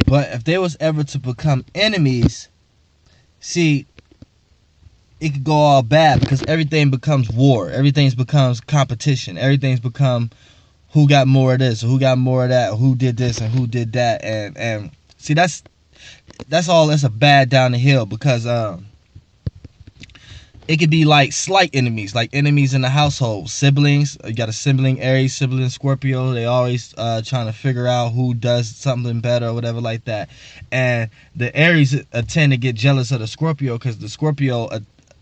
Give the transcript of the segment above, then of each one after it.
But if they was ever to become enemies, see, it could go all bad because everything becomes war. Everything becomes competition. Everything's become who got more of this, or who got more of that, or who did this and who did that, and see that's all. That's a bad down the hill because it could be like slight enemies, like enemies in the household, siblings. You got a sibling Aries, sibling Scorpio. They always trying to figure out who does something better or whatever like that. And the Aries tend to get jealous of the Scorpio because the Scorpio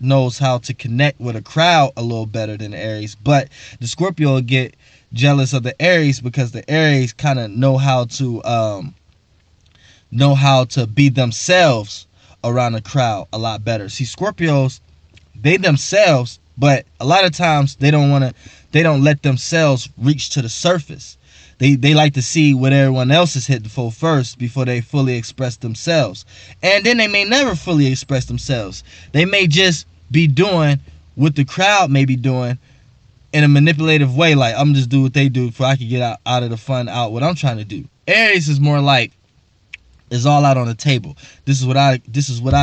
knows how to connect with a crowd a little better than the Aries. But the Scorpio will get jealous of the Aries because the Aries kind of know how to be themselves around a crowd a lot better. See, Scorpios, they themselves, but a lot of times they don't let themselves reach to the surface. They like to see what everyone else is hitting for first before they fully express themselves. And then they may never fully express themselves. They may just be doing what the crowd may be doing in a manipulative way, like I'm just do what they do for I can get out of the fun out what I'm trying to do. Aries is more like it's all out on the table. This is what I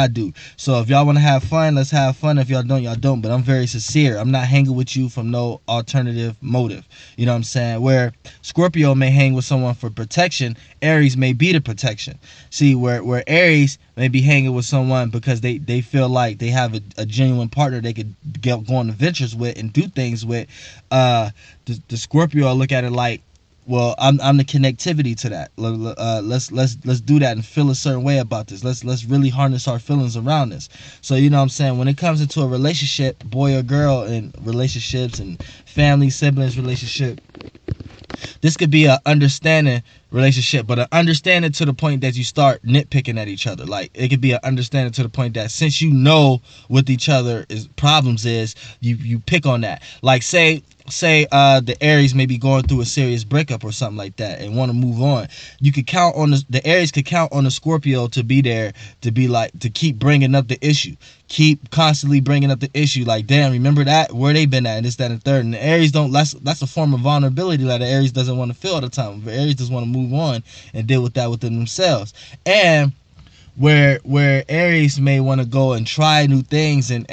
do. So if y'all want to have fun, let's have fun. If y'all don't, y'all don't. But I'm very sincere. I'm not hanging with you from no alternative motive. You know what I'm saying? Where Scorpio may hang with someone for protection, Aries may be the protection. See, where Aries may be hanging with someone because they feel like they have a genuine partner they could go on adventures with and do things with. The Scorpio look at it like, well, I'm the connectivity to that. Let's do that and feel a certain way about this. Let's really harness our feelings around this. So you know what I'm saying, when it comes into a relationship, boy or girl, and relationships and family, siblings relationship, this could be a understanding relationship, but an understanding to the point that you start nitpicking at each other. Like it could be an understanding to the point that since you know what each other is problems is, you pick on that. Like say the Aries may be going through a serious breakup or something like that and want to move on. You could count on the Aries could count on the Scorpio to be there, to be like, to keep bringing up the issue, keep constantly bringing up the issue. Like, damn, remember that, where they been at, and this, that, and third. And the Aries don't. That's a form of vulnerability that the Aries doesn't want to feel all the time. The Aries just want to move on and deal with that within themselves. And where Aries may want to go and try new things and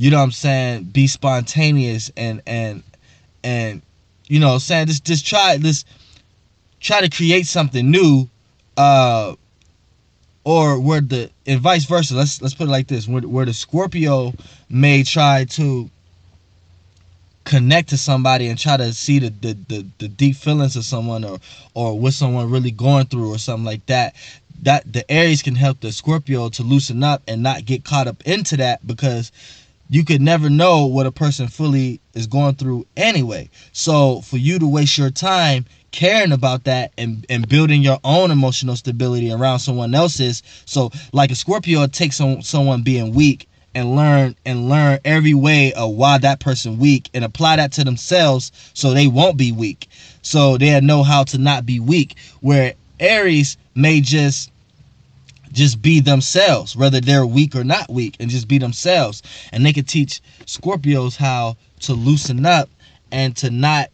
you know what I'm saying, be spontaneous and you know what I'm saying, just try to create something new, or where the, and vice versa. Let's put it like this: where the Scorpio may try to connect to somebody and try to see the deep feelings of someone, or what someone really going through or something like that. That the Aries can help the Scorpio to loosen up and not get caught up into that, because you could never know what a person fully is going through anyway. So for you to waste your time caring about that and building your own emotional stability around someone else's, so like a Scorpio takes someone being weak and learn every way of why that person weak and apply that to themselves so they won't be weak, so they'll know how to not be weak. Where Aries may just be themselves, whether they're weak or not weak, and just be themselves. And they could teach Scorpios how to loosen up and to not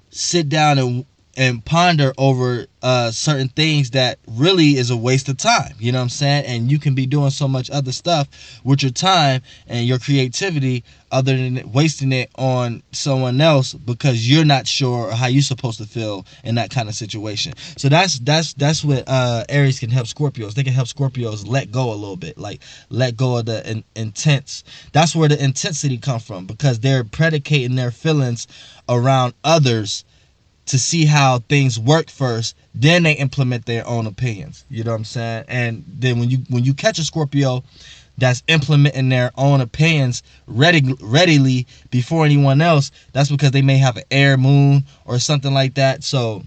sit down and ponder over certain things that really is a waste of time. You know what I'm saying? And you can be doing so much other stuff with your time and your creativity other than wasting it on someone else because you're not sure how you're supposed to feel in that kind of situation. So that's what Aries can help Scorpios. They can help Scorpios let go a little bit, like let go of the intense. That's where the intensity come from, because they're predicating their feelings around others to see how things work first, then they implement their own opinions. You know what I'm saying? And then when you catch a Scorpio that's implementing their own opinions readily before anyone else, that's because they may have an air moon or something like that. So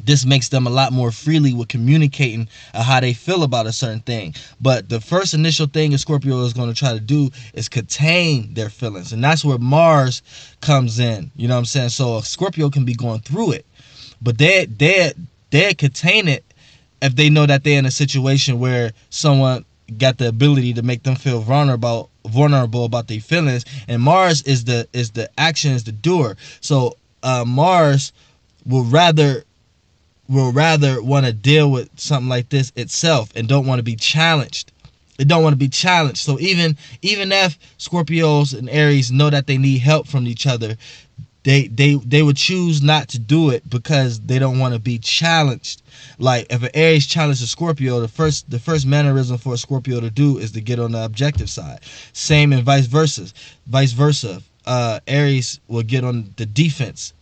this makes them a lot more freely with communicating how they feel about a certain thing. But the first initial thing a Scorpio is going to try to do is contain their feelings. And that's where Mars comes in. You know what I'm saying? So a Scorpio can be going through it, but they contain it if they know that they're in a situation where someone got the ability to make them feel vulnerable about their feelings. And Mars is the action, is the doer. So Mars will rather will rather want to deal with something like this itself and don't want to be challenged. It don't want to be challenged. So even if Scorpios and Aries know that they need help from each other, they would choose not to do it because they don't want to be challenged. Like if an Aries challenges a Scorpio, the first mannerism for a Scorpio to do is to get on the objective side. Same and vice versa. Aries will get on the defense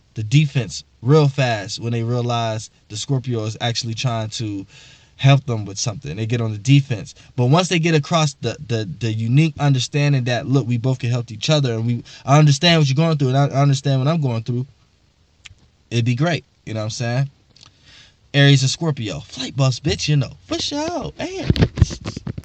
real fast when they realize the Scorpio is actually trying to help them with something. They get on the defense. But once they get across the unique understanding that, look, we both can help each other, and I understand what you're going through and I understand what I'm going through, it'd be great. You know what I'm saying? Aries and Scorpio. Flight bus, bitch, you know. For sure. Hey.